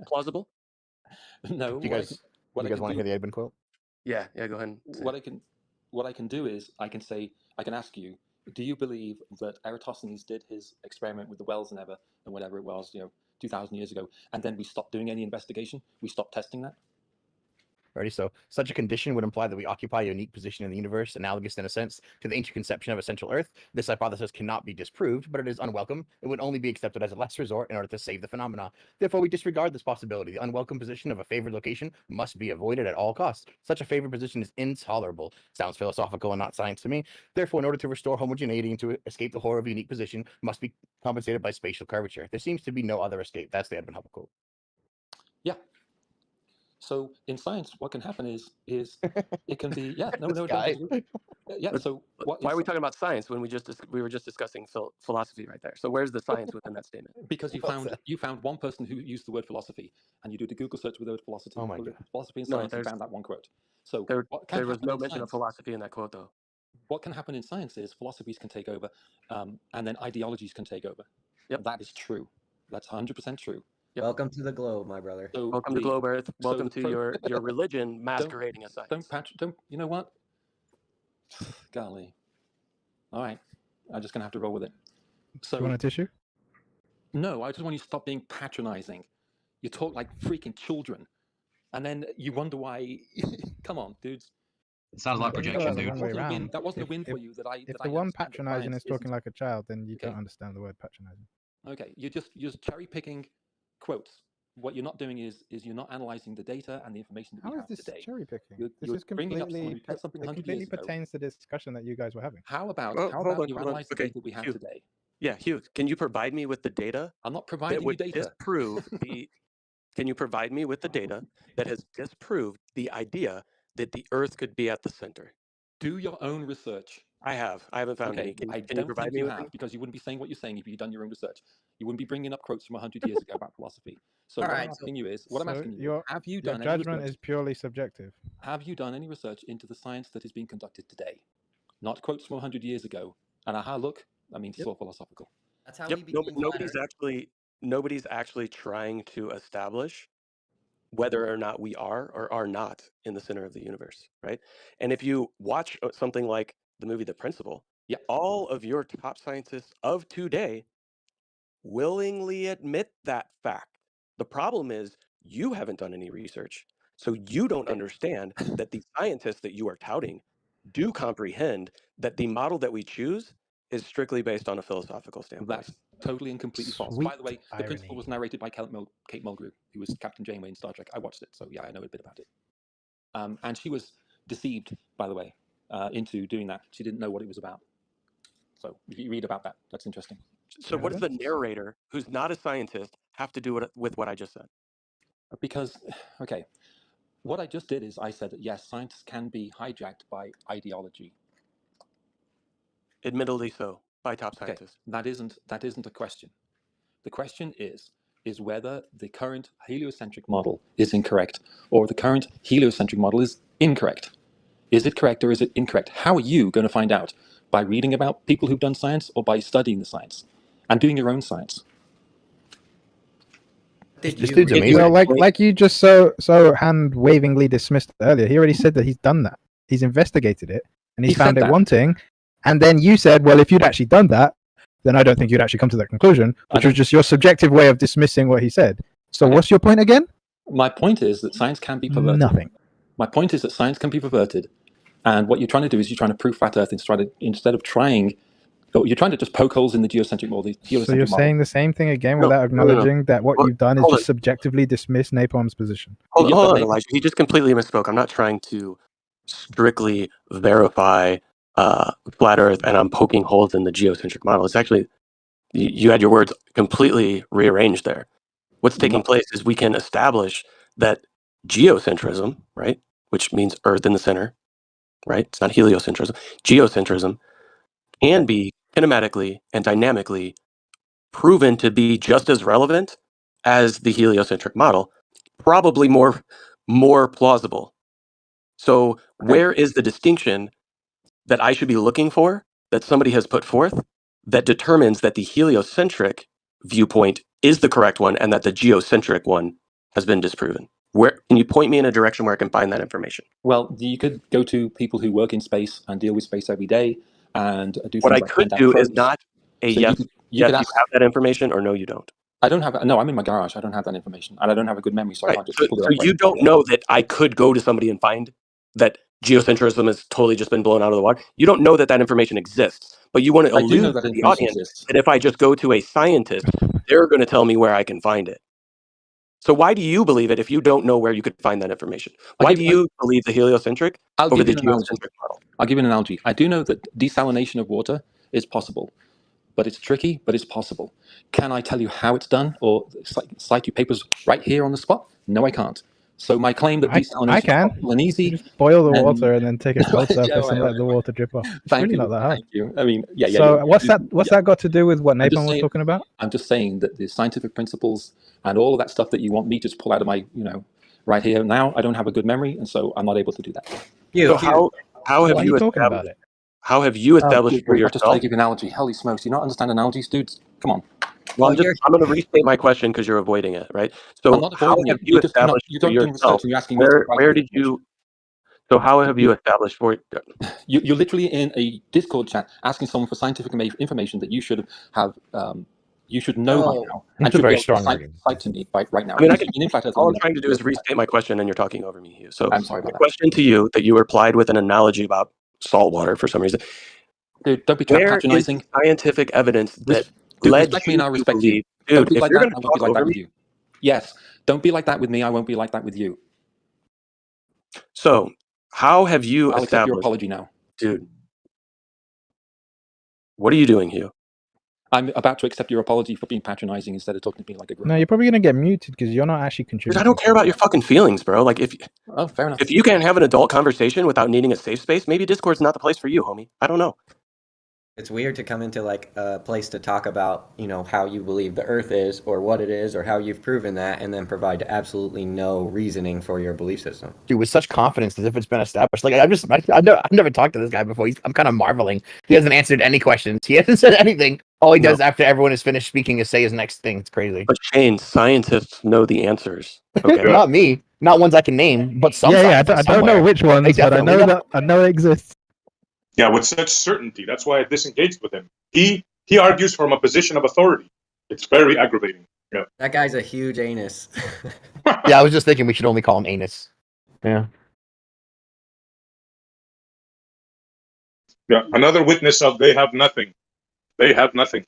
plausible? No. Do you guys want to hear the Edmund quote? Yeah, go ahead. And say it. What I can do is I can ask you, do you believe that Eratosthenes did his experiment with the wells and whatever it was, 2,000 years ago, and then we stopped doing any investigation? We stopped testing that? Alrighty, so such a condition would imply that we occupy a unique position in the universe, analogous in a sense to the ancient conception of a central Earth. This hypothesis cannot be disproved, but it is unwelcome. It would only be accepted as a last resort in order to save the phenomena. Therefore, we disregard this possibility. The unwelcome position of a favored location must be avoided at all costs. Such a favored position is intolerable. Sounds philosophical and not science to me. Therefore, in order to restore homogeneity and to escape the horror of a unique position, must be compensated by spatial curvature. There seems to be no other escape. That's the Edmund Hubble quote. Yeah. So in science, what can happen is it can be So why are we talking about science when we were just discussing philosophy right there? So where's the science within that statement? Because you found one person who used the word philosophy, and you do the Google search with the word philosophy. Oh my God. Philosophy and science, and found that one quote. So there was no mention of philosophy in that quote, though. What can happen in science is philosophies can take over, and then ideologies can take over. Yep. That is true. That's 100% true. Yep. Welcome to the globe, my brother. So welcome to Globe Earth. Welcome to your religion masquerading as science. Don't you know what? Golly. All right. I'm just going to have to roll with it. So, you want a tissue? No, I just want you to stop being patronizing. You talk like freaking children. And then you wonder why. Come on, dudes. It sounds like projection, dude. That wasn't a win for you. If the one patronizing is talking like a child, then you don't understand the word patronizing. Okay, you're just cherry picking quotes. What you're not doing is you're not analyzing the data and the information that we have today. How is this cherry picking? This is completely pertains to the discussion that you guys were having. How about you analyze the data that we have today? Yeah, Hugh, can you provide me with the data? I'm not providing you data. Can you provide me with the data that has disproved the idea that the Earth could be at the center? Do your own research. I haven't found any. Can you provide me with any? Because you wouldn't be saying what you're saying if you'd done your own research. You wouldn't be bringing up quotes from 100 years ago about philosophy. So what I'm asking you is, have you done your judgment is purely subjective. Have you done any research into the science that is being conducted today? Not quotes from 100 years ago. And look, I mean, it's all philosophical. That's how we became nobody's actually trying to establish whether or not we are or are not in the center of the universe, right? And if you watch something like the movie The Principle, all of your top scientists of today willingly admit that fact. The problem is you haven't done any research, so you don't understand that the scientists that you are touting do comprehend that the model that we choose is strictly based on a philosophical standpoint. That's totally and completely false. By the way, The Principle was narrated by Kate Mulgrew, who was Captain Janeway in Star Trek. I watched it, so yeah, I know a bit about it. And she was deceived, by the way, into doing that. She didn't know what it was about. So if you read about that, that's interesting. So what does the narrator, who's not a scientist, have to do with what I just said? Because, okay, what I just did is I said that, yes, science can be hijacked by ideology. Admittedly so, by top scientists. Okay, that isn't a question. The question is whether the current heliocentric model is incorrect or the current heliocentric model is incorrect. Is it correct or is it incorrect? How are you going to find out? By reading about people who've done science or by studying the science and doing your own science? This dude's amazing. Well, like you just so hand-wavingly dismissed earlier, he already said that he's done that. He's investigated it and he's found it wanting. And then you said, well, if you'd actually done that, then I don't think you'd actually come to that conclusion, which was just your subjective way of dismissing what he said. So what's your point again? My point is that science can be perverted. Nothing. My point is that science can be perverted. And what you're trying to do is you're trying to prove flat Earth instead of trying, you're trying to just poke holes in the geocentric model. So you're saying the same thing again without acknowledging that what you've done is just subjectively dismiss Napalm's position. Hold on, Elijah. He just completely misspoke. I'm not trying to strictly verify flat Earth, and I'm poking holes in the geocentric model. It's actually, you had your words completely rearranged there. What's taking place is we can establish that geocentrism, right, which means Earth in the center, right? It's not heliocentrism. Geocentrism can be kinematically and dynamically proven to be just as relevant as the heliocentric model, probably more plausible. So where is the distinction that I should be looking for that somebody has put forth that determines that the heliocentric viewpoint is the correct one and that the geocentric one has been disproven? Where can you point me in a direction where I can find that information? Well, you could go to people who work in space and deal with space every day and do What things I like could find out do is probes. not a So yes. you could You ask. have that information, or no, you don't. I don't have. No, I'm in my garage. I don't have that information, and I don't have a good memory, so I Right. can't just So, pull it so up. you don't know that I could go to somebody and find that geocentrism has totally just been blown out of the water. You don't know that that information exists, but you want to I do know allude that to the information audience exists. that if I just go to a scientist, they're going to tell me where I can find it. So why do you believe it if you don't know where you could find that information? Why do you believe the heliocentric over the geocentric model? I'll give you an analogy. I do know that desalination of water is possible, but it's tricky, but it's possible. Can I tell you how it's done or cite you papers right here on the spot? No, I can't. So my claim that desalination is possible and easy. You just boil the water and then take a cold surface and let the water drip off. It's Thank really you. not that hard. Thank you. I mean, yeah. So what's that got to do with what Napalm was talking about? I'm just saying that the scientific principles and all of that stuff that you want me to just pull out of my, right here now, I don't have a good memory, and so I'm not able to do that. So how have you talking about it? How have you established for yourself? Just try to give you an analogy. Holy smokes, do you not understand analogies, dudes? Come on. Well, I'm going to restate my question because you're avoiding it, right? So I'm not how avoiding have it. you established You for don't do yourself? research and you're asking me to Where did you? So how have you established for? You're literally in a Discord chat asking someone for scientific information that you should have. You should know by now. It's a very strong argument. Cite to me right now. I mean, all I'm I'm trying to do is restate my question, and you're talking over me, Hugh. So I'm sorry about the question to you that you replied with an analogy about salt water for some reason. Dude, don't be patronizing. Where is the scientific evidence that Dude, led respect you me and I'll to respect believe? you. Dude, Don't be if like you're that, going I to won't be talk like that over with me, you. Yes, don't be like that with me. I won't be like that with you. so how have you I'll accept your established? apology now. Dude, what are you doing, Hugh? I'm about to accept your apology for being patronizing instead of talking to me like a grown. No, you're probably gonna get muted because you're not actually Dude, contributing. I don't care about your fucking feelings, bro. Like Oh, fair enough. if you can't have an adult conversation without needing a safe space, maybe Discord's not the place for you, homie. I don't know. It's weird to come into like a place to talk about, how you believe the Earth is or what it is or how you've proven that, and then provide absolutely no reasoning for your belief system. Dude, with such confidence as if it's been established. Like I've never talked to this guy before. I'm kind of marveling. He hasn't answered any questions. He hasn't said anything. All he does after everyone is finished speaking is say his next thing. It's crazy. But Shane, scientists know the answers. Okay. Not me. Not ones I can name, but some. I don't know which ones, but I know it exists. Yeah, with such certainty. That's why I disengaged with him. He argues from a position of authority. It's very aggravating. Yeah. That guy's a huge anus. Yeah, I was just thinking we should only call him anus. Yeah. Yeah. Another witness of they have nothing. They have nothing.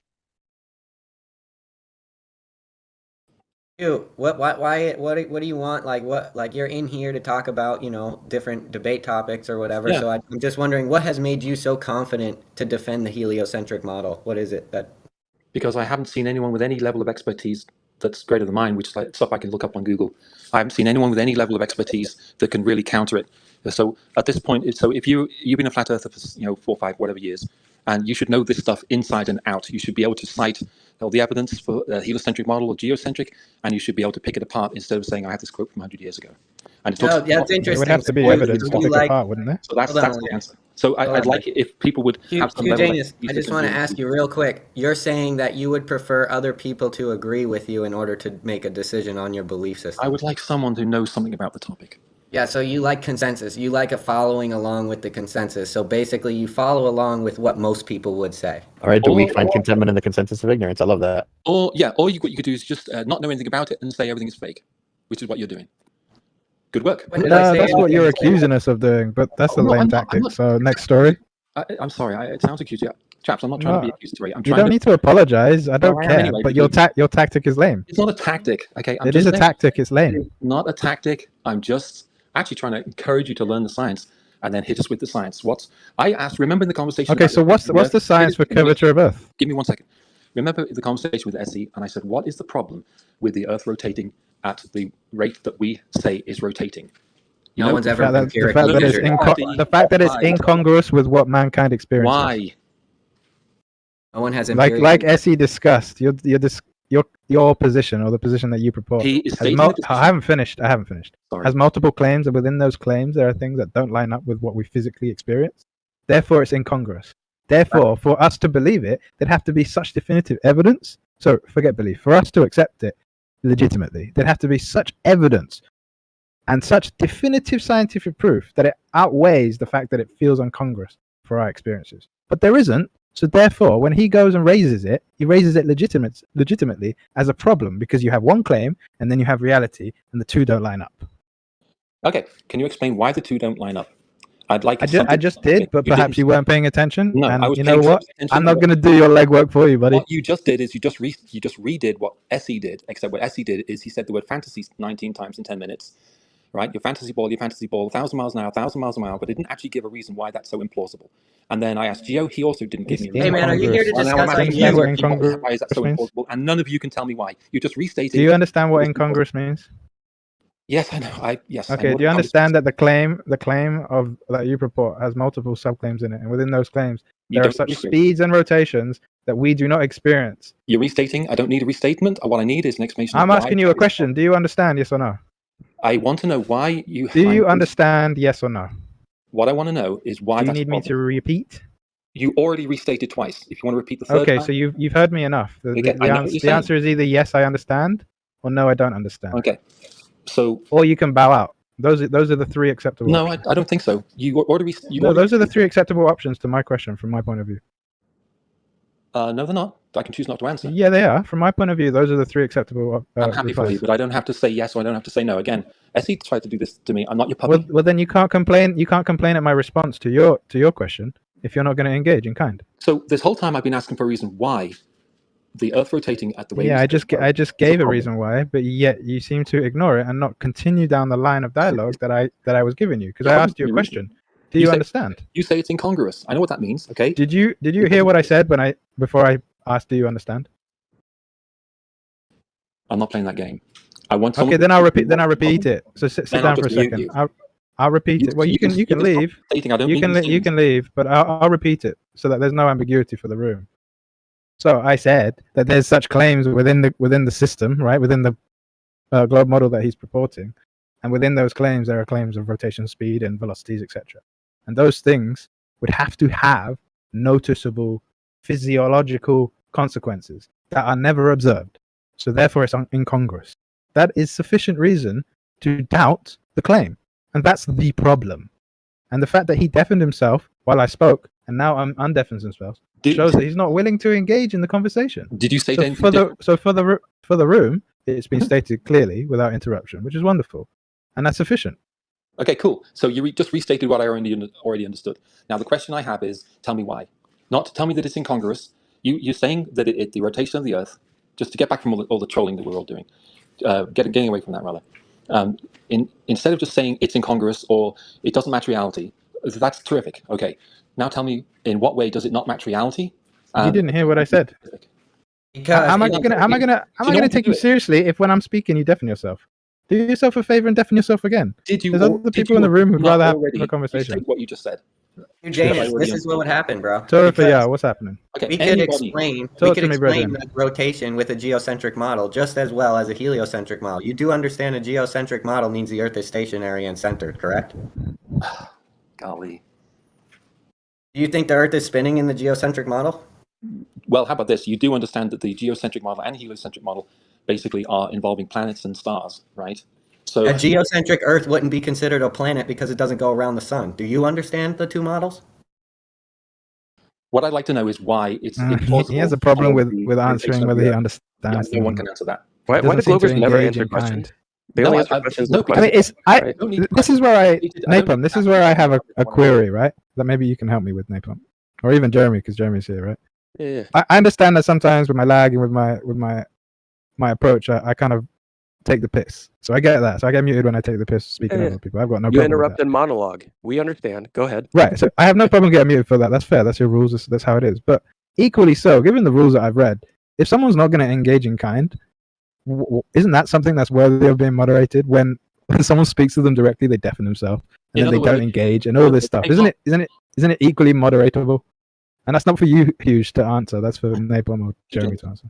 What do you want? Like you're in here to talk about, different debate topics or whatever. Yeah. So I'm just wondering, what has made you so confident to defend the heliocentric model? What is it that? Because I haven't seen anyone with any level of expertise that's greater than mine, which is like stuff I can look up on Google. I haven't seen anyone with any level of expertise that can really counter it. So at this point, if you've been a flat earther for 4, 5, whatever years, and you should know this stuff inside and out. You should be able to cite all the evidence for a heliocentric model or geocentric, and you should be able to pick it apart instead of saying I have this quote from 100 years ago. And that's interesting. It would have to be evidence to pick apart, wouldn't there? So that's the answer. So I'd like it if people would have some level of Janis, I just want to ask you real quick. You're saying that you would prefer other people to agree with you in order to make a decision on your belief system. I would like someone who knows something about the topic. Yeah, so you like consensus. You like a following along with the consensus. So basically, you follow along with what most people would say. All right, do we find contentment in the consensus of ignorance? I love that. Or what you could do is just not know anything about it and say everything is fake, which is what you're doing. Good work. No, that's what you're accusing us of doing, but that's a lame tactic. So next story. I'm sorry, it sounds accusatory. Chaps, I'm not trying to be accusatory. You don't need to apologize. I don't care. Anyway, but your tactic is lame. It's not a tactic, okay? It is a tactic. It's lame. It's not a tactic. I'm just actually trying to encourage you to learn the science and then hit us with the science. I asked, remember in the conversation... Okay, so what's the science for curvature of Earth? Give me 1 second. Remember the conversation with Essie, and I said, what is the problem with the Earth rotating at the rate that we say is rotating? No one's ever the fact that it's incongruous with what mankind experiences. Why? No one has like Essie discussed your position or the position that you propose. I haven't finished. Sorry. Has multiple claims, and within those claims there are things that don't line up with what we physically experience. Therefore, it's incongruous. Therefore, for us to believe it, there'd have to be such definitive evidence. So forget belief. For us to accept it, legitimately. There'd have to be such evidence and such definitive scientific proof that it outweighs the fact that it feels incongruous for our experiences. But there isn't. So therefore, when he goes and raises it, he raises it legitimately as a problem, because you have one claim and then you have reality, and the two don't line up. Okay, can you explain why the two don't line up? I'd like. I just did, but perhaps you weren't paying attention. No, and I was you know paying what? attention. I'm not going to do your legwork for you, buddy. What you just did is you just redid what Essie did, except what Essie did is he said the word fantasy 19 times in 10 minutes. Right, your fantasy ball, 1,000 miles an hour, 1,000 miles an hour, but didn't actually give a reason why that's so implausible. And then I asked Gio, he also didn't give me a reason. Hey man, are you here to Well, now discuss I'm asking ideas? you, why is that so implausible? And none of you can tell me why. You just restated. Do you understand what incongruous means? Yes, I know. Yes. Okay. Do you understand that the claim of that you purport has multiple subclaims in it, and within those claims there are such speeds and rotations that we do not experience? You're restating. I don't need a restatement. What I need is an explanation. I'm asking you a question. Do you understand? Yes or no? I want to know why you. Do you understand? Yes or no? What I want to know is why. Do you need me to repeat? You already restated twice. If you want to repeat the third time. Okay, so you've heard me enough. The answer is either yes, I understand, or no, I don't understand. Okay. So, or you can bow out. Those are the three acceptable. No, options. I don't think so. Those are the three acceptable options to my question from my point of view. No, they're not. I can choose not to answer. Yeah, they are. From my point of view, those are the three acceptable. I'm happy replies. for you, but I don't have to say yes or I don't have to say no. Again, Essie tried to do this to me. I'm not your puppy. Well, then you can't complain. You can't complain at my response to your question if you're not going to engage in kind. So this whole time I've been asking for a reason why the Earth rotating at the way. Yeah, I just gave a reason why, but yet you seem to ignore it and not continue down the line of dialogue that I was giving you, because I asked you a question. Do you understand? You say it's incongruous. I know what that means. Okay. Did you hear what I said before I asked? Do you understand? I'm not playing that game. I want. Okay, then I'll repeat it. So sit down for a second. I'll repeat it. Well, you can leave. You can leave, but I'll repeat it so that there's no ambiguity for the room. So I said that there's such claims within the system, right? Within the globe model that he's purporting, and within those claims there are claims of rotation speed and velocities, etc. And those things would have to have noticeable physiological consequences that are never observed. So therefore, it's incongruous. That is sufficient reason to doubt the claim, and that's the problem. And the fact that he deafened himself while I spoke, and now undeafens himself, shows that he's not willing to engage in the conversation. Did you say so for the room, it's been stated clearly without interruption, which is wonderful, and that's sufficient. Okay, cool. So you just restated what I already understood. Now the question I have is, tell me why. Not tell me that it's incongruous. You're saying that the rotation of the Earth, just to get back from all the trolling that we're all doing, getting away from that rather. Instead of just saying it's incongruous or it doesn't match reality, that's terrific. Okay, now tell me in what way does it not match reality? You didn't hear what I said. How am I gonna take you seriously if when I'm speaking you deafen yourself? Do yourself a favor and deafen yourself again. There's other people in the room who'd rather have a conversation. What you just said. Janis, this is what would happen, bro. Torah, what's happening? Okay, we could explain the rotation with a geocentric model just as well as a heliocentric model. You do understand a geocentric model means the Earth is stationary and centered, correct? Golly. Do you think the Earth is spinning in the geocentric model? Well, how about this? You do understand that the geocentric model and heliocentric model basically are involving planets and stars, right? So a geocentric Earth wouldn't be considered a planet because it doesn't go around the sun. Do you understand the two models? What I'd like to know is why it's implausible. He has a problem with answering whether he understands. No one can answer that. Why do Globers never answer questions? They only answer questions. This is where Napalm. This is where I have a query, right? That maybe you can help me with, Napalm, or even Jeremy, because Jeremy's here, right? Yeah. I understand that sometimes with my lag and with my approach, I kind of take the piss. So I get that. So I get muted when I take the piss speaking over people. I've got no problem. You interrupt in monologue. We understand. Go ahead. Right. So I have no problem getting muted for that. That's fair. That's your rules. That's how it is. But equally so, given the rules that I've read, if someone's not going to engage in kind, isn't that something that's worthy of being moderated? When someone speaks to them directly, they deafen themselves and then they don't engage and all this stuff. Isn't it equally moderatable? And that's not for you, Hugh, to answer. That's for Napalm or Jeremy to answer.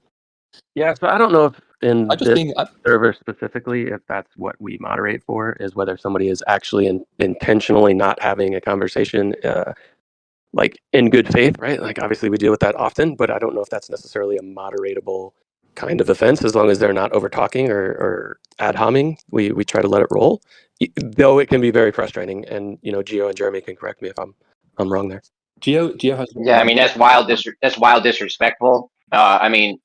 Yeah, so I don't know if in this server specifically, if that's what we moderate for, is whether somebody is actually intentionally not having a conversation, like in good faith, right? Like obviously we deal with that often, but I don't know if that's necessarily a moderatable kind of offense as long as they're not over talking or ad homing. We try to let it roll, though it can be very frustrating. And Gio and Jeremy can correct me if I'm wrong there. Gio has. Yeah, I mean that's wild. That's wild disrespectful. I mean,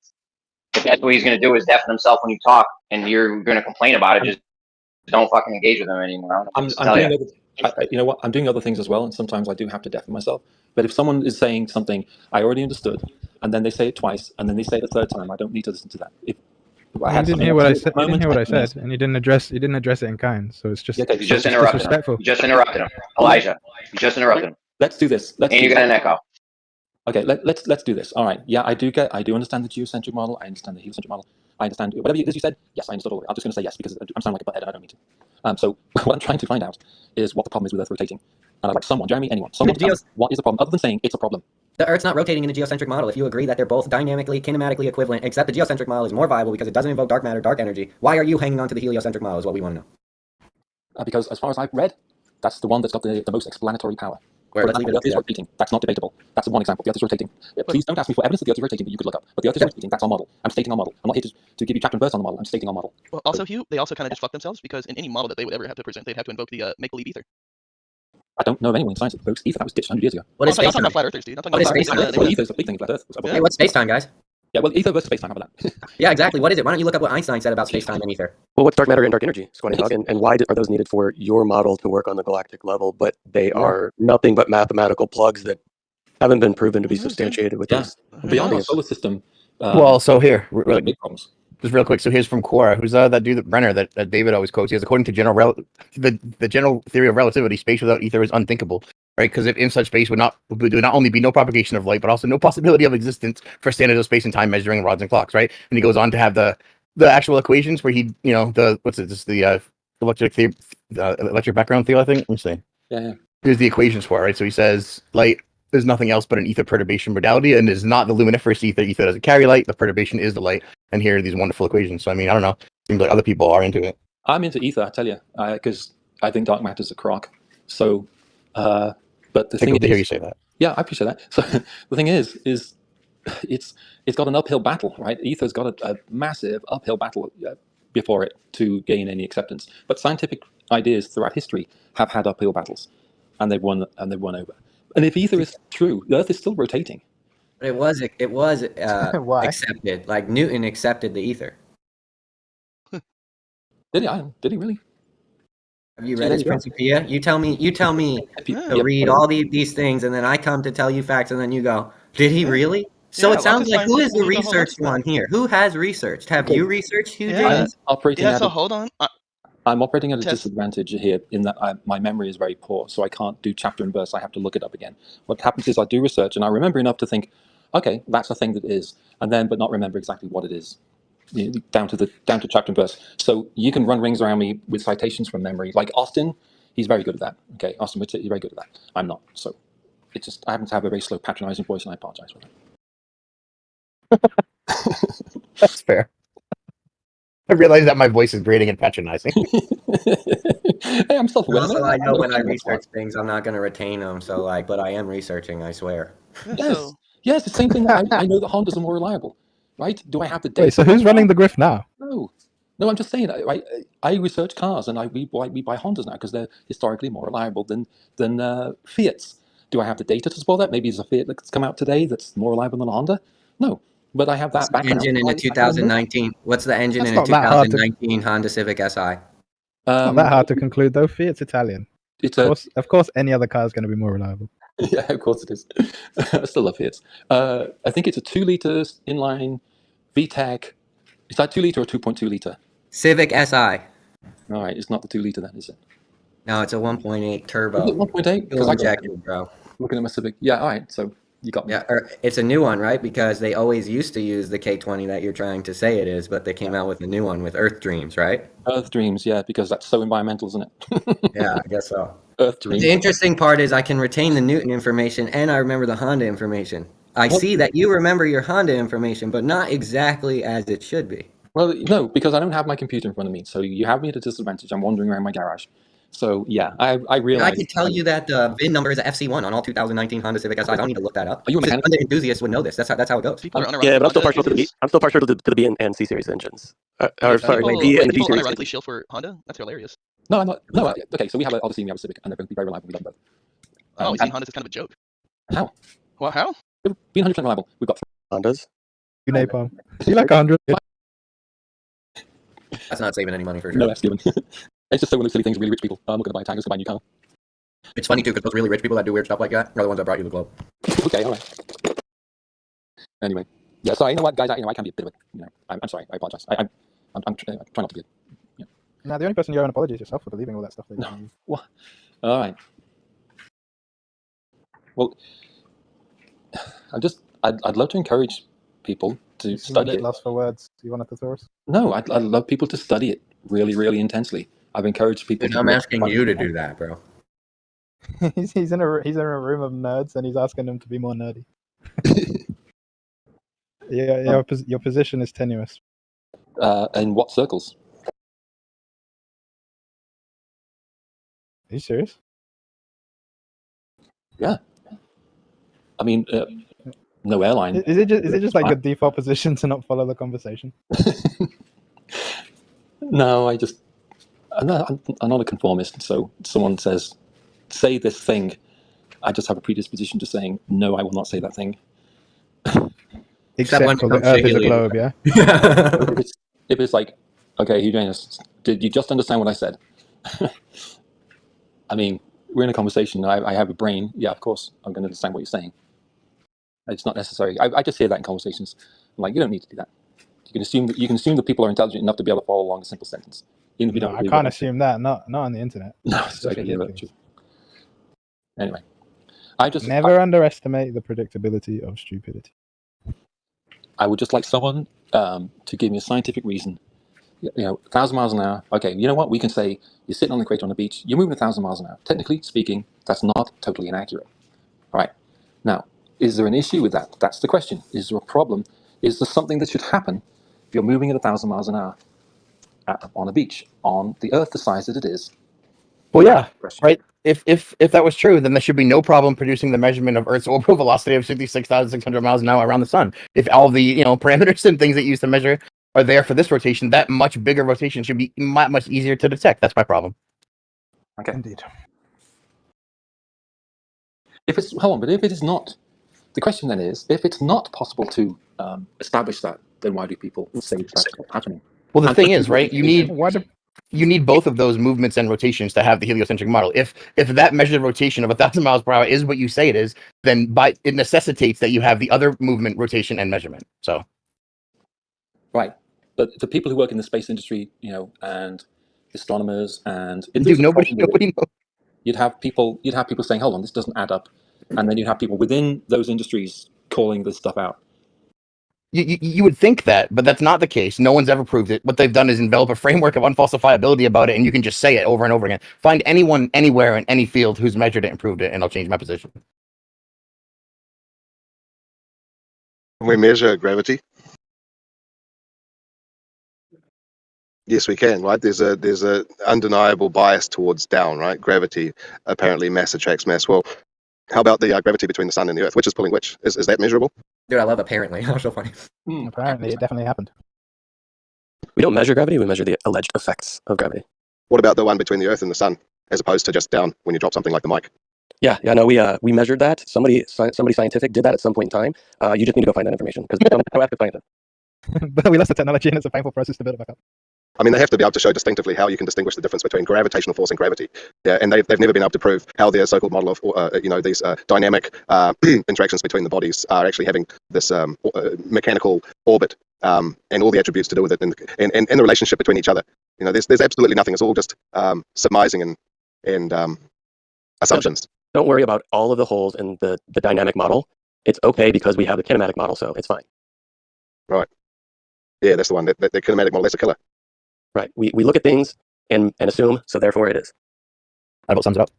if that's what he's going to do is deafen himself when you talk, and you're going to complain about it, just don't fucking engage with him anymore. I'm doing you know what? I'm doing other things as well, and sometimes I do have to deafen myself. But if someone is saying something I already understood, and then they say it twice, and then they say it a third time, I don't need to listen to that. If I You didn't hear what I said. You didn't hear what I said, and you didn't address it in kind. So it's just okay, You just interrupted disrespectful. him. You just interrupted him, Elijah. You just interrupted him, let's do this. and you got an echo. Okay, let's do this. All right. Yeah, I do understand the geocentric model. I understand the heliocentric model. I understand whatever it is you said. Yes, I understood all of it. I'm just going to say yes because I'm sounding like a butthead and I don't need to. So what I'm trying to find out is what the problem is with Earth rotating. And I'd like someone, Jeremy, anyone, someone to tell me what is the problem other than saying it's a problem. The Earth's not rotating in a geocentric model. If you agree that they're both dynamically, kinematically equivalent, except the geocentric model is more viable because it doesn't invoke dark matter, dark energy, why are you hanging on to the heliocentric model is what we want to know. Because as far as I've read, that's the one that's got the most explanatory power. Where the Earth is rotating. That's not debatable. That's one example. The Earth is rotating. Please don't ask me for evidence that the Earth is rotating that you could look up. But the Earth is rotating. That's our model. I'm stating our model. I'm not here to give you chapter and verse on the model. I'm stating our model. Well, also, Hugh, they also kind of just fuck themselves because in any model that they would ever have to present, they'd have to invoke the make-believe ether. I don't know of anyone in science that invokes ether. That was ditched 100 years ago. What is I'm space-time? talking about flat earthers, dude. I'm talking What is about space-time? Well, ether is a big thing in flat Earth. Hey, what's space-time, guys? Yeah, well, ether versus space-time. How about that? Yeah, exactly. What is it? Why don't you look up what Einstein said about space-time and ether? Well, what's dark matter and dark energy, Squatty Dog, and why are those needed for your model to work on the galactic level, but they are nothing but mathematical plugs that haven't been proven to be substantiated with these. Beyond our solar system. Well, so here, big problems. just real quick. So here's from Quora. Who's that dude, that Brenner, that David always quotes. He has, according to the general theory of relativity, space without ether is unthinkable. Right, because if in such space would not only be no propagation of light, but also no possibility of existence for standards of space and time measuring rods and clocks. Right, and he goes on to have the actual equations where he, the electric background theory. I think. Let me see. Yeah. Here's the equations for it. Right, so he says light is nothing else but an ether perturbation modality, and is not the luminiferous ether. Ether doesn't carry light. The perturbation is the light. And here are these wonderful equations. So I mean, I don't know. Seems like other people are into it. I'm into ether, I tell you, because I think dark matter is a crock. So. But the thing is, to hear you say that. Yeah, I appreciate that. So the thing is it's got an uphill battle, right? Ether's got a massive uphill battle before it to gain any acceptance. But scientific ideas throughout history have had uphill battles, and they've won over. And if ether is true, the Earth is still rotating. But it was Why? accepted. Like Newton accepted the ether. Did he really? Have you read his Principia? You tell me to read all these things, and then I come to tell you facts, and then you go, did he really? So it sounds like, who is the researched one here? Who has researched? Have you researched, Hugh? So hold on. I'm operating at a disadvantage here in that my memory is very poor, so I can't do chapter and verse. I have to look it up again. What happens is I do research, and I remember enough to think, okay, that's a thing that is, and then but not remember exactly what it is. Down to chapter and verse. So you can run rings around me with citations from memory. Like Austin, he's very good at that. Okay, Austin, he's very good at that. I'm not. So it's just I happen to have a very slow, patronizing voice, and I apologize for that. That's fair. I realize that my voice is grating and patronizing. Hey, I'm self-aware. Also, I know when I research things, I'm not going to retain them. So but I am researching. I swear. Yes, the same thing. I know that Hondas are more reliable. Right? Do I have the data? Wait, so who's running the grift now? No, I'm just saying. I research cars, and we buy Hondas now because they're historically more reliable than Fiats. Do I have the data to support that? Maybe there's a Fiat that's come out today that's more reliable than a Honda. No, but I have that background. Engine in a 2019. What's the engine in a 2019 Honda Civic Si? Not that hard to conclude though. Fiat's Italian. Of course, any other car is going to be more reliable. Yeah, of course it is. I still love Fiats. I think it's a 2-liter inline VTEC. Is that 2-liter or 2.2-liter? Civic Si. All right, it's not the 2-liter then, is it? No, it's a 1.8 turbo. Is it 1.8? Because injected, bro. Looking at my Civic. Yeah, all right. So you got me. Yeah, it's a new one, right? Because they always used to use the K20 that you're trying to say it is, but they came out with a new one with Earth Dreams, right? Earth Dreams, yeah, because that's so environmental, isn't it? Yeah, I guess so. Earth Dreams. The interesting part is I can retain the Newton information and I remember the Honda information. I see that you remember your Honda information, but not exactly as it should be. Well, no, because I don't have my computer in front of me. So you have me at a disadvantage. I'm wandering around my garage. So yeah, I realize. I could tell you that the VIN number is a FC1 on all 2019 Honda Civic SIs. I don't need to look that up. Are you a mechanic? Honda enthusiasts would know this. That's how it goes. People are Yeah, unironically but I'm still Honda partial to the B. users. I'm still partial to the B and C series engines. Or sorry, People, B and the D people series. unironically shield for Honda. That's hilarious. No, I'm not. No, okay. So we have obviously we have a Civic, and they're going to be very reliable. We love both. I've always seen Hondas as kind of a joke. How? Well, how? Being 100% reliable. We've got Hondas. You Napalm. You like 100? That's not saving any money for sure. no F's given. It's just so one of those silly things. Really rich people. I'm not going to buy a tank. I'm just going to buy a new car. It's funny too, because those really rich people that do weird stuff like that are the ones that brought you the globe. Okay, all right. Anyway, yeah. So you know what, guys? I can be a bit of a. I'm sorry. I apologize. I'm trying not to be. No, the only person you owe an apology is yourself for believing all that stuff. No. What? All right. Well, I'd love to encourage people to study it. Lost for words. You want a thesaurus? No, I'd love people to study it really, really intensely. I've encouraged people. And I'm asking you to do that, bro. he's in a room of nerds and he's asking them to be more nerdy. Yeah, your position is tenuous. In what circles? Are you serious? Yeah. I mean, no airline. Is it just like a default position to not follow the conversation? No, I'm not a conformist. So someone says, say this thing, I just have a predisposition to saying, no, I will not say that thing. Except for the Earth is a globe, yeah? if it's like, okay, Hugh, Janis, did you just understand what I said? I mean, we're in a conversation. I have a brain. Yeah, of course, I'm going to understand what you're saying. It's not necessary. I just hear that in conversations. I'm like, you don't need to do that. You can assume that people are intelligent enough to be able to follow along a simple sentence. Even if you don't I can't assume that. Not on the internet. No, it's okay. Yeah, that's true. Anyway, I just never underestimate the predictability of stupidity. I would just like someone to give me a scientific reason. 1,000 miles an hour. Okay, you know what? We can say you're sitting on the equator on the beach. You're moving 1,000 miles an hour. Technically speaking, that's not totally inaccurate. All right. Now, is there an issue with that? That's the question. Is there a problem? Is there something that should happen if you're moving at 1,000 miles an hour on a beach on the Earth the size that it is? Well, yeah, right. If that was true, then there should be no problem producing the measurement of Earth's orbital velocity of 66,600 miles an hour around the sun. If all the parameters and things that you use to measure are there for this rotation, that much bigger rotation should be much easier to detect. That's my problem. Okay. Indeed. If it is not, the question then is, if it's not possible to establish that, then why do people say that's not happening? Well, the thing is, right? You need both of those movements and rotations to have the heliocentric model. If that measured rotation of 1,000 miles per hour is what you say it is, then it necessitates that you have the other movement, rotation, and measurement. So, right. But for people who work in the space industry, and astronomers, and dude, nobody knows. You'd have people saying, "Hold on, this doesn't add up," and then you'd have people within those industries calling this stuff out. You would think that, but that's not the case. No one's ever proved it. What they've done is develop a framework of unfalsifiability about it, and you can just say it over and over again. Find anyone, anywhere, in any field who's measured it and proved it, and I'll change my position. Can we measure gravity? Yes, we can, right? There's a undeniable bias towards down, right? Gravity, apparently mass attracts mass. Well, how about the gravity between the sun and the earth? Which is pulling which? Is that measurable? Dude, I love apparently. That's so funny. Apparently, it definitely happened. We don't measure gravity, we measure the alleged effects of gravity. What about the one between the earth and the sun, as opposed to just down when you drop something like the mic? Yeah, no, we measured that. Somebody scientific did that at some point in time. You just need to go find that information, because we don't have to find it. But we lost the technology, and it's a painful process to build it back up. I mean, they have to be able to show distinctively how you can distinguish the difference between gravitational force and gravity. Yeah, and they've never been able to prove how their so-called model of, these dynamic interactions between the bodies are actually having this mechanical orbit and all the attributes to do with it, and the relationship between each other. There's absolutely nothing. It's all just surmising and assumptions. Don't worry about all of the holes in the dynamic model. It's okay because we have the kinematic model, so it's fine. Right. Yeah, that's the one. The kinematic model, that's a killer. Right. We look at things and assume, so therefore it is. That about sums it up.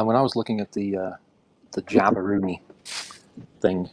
When I was looking at the Jabberoonie thing,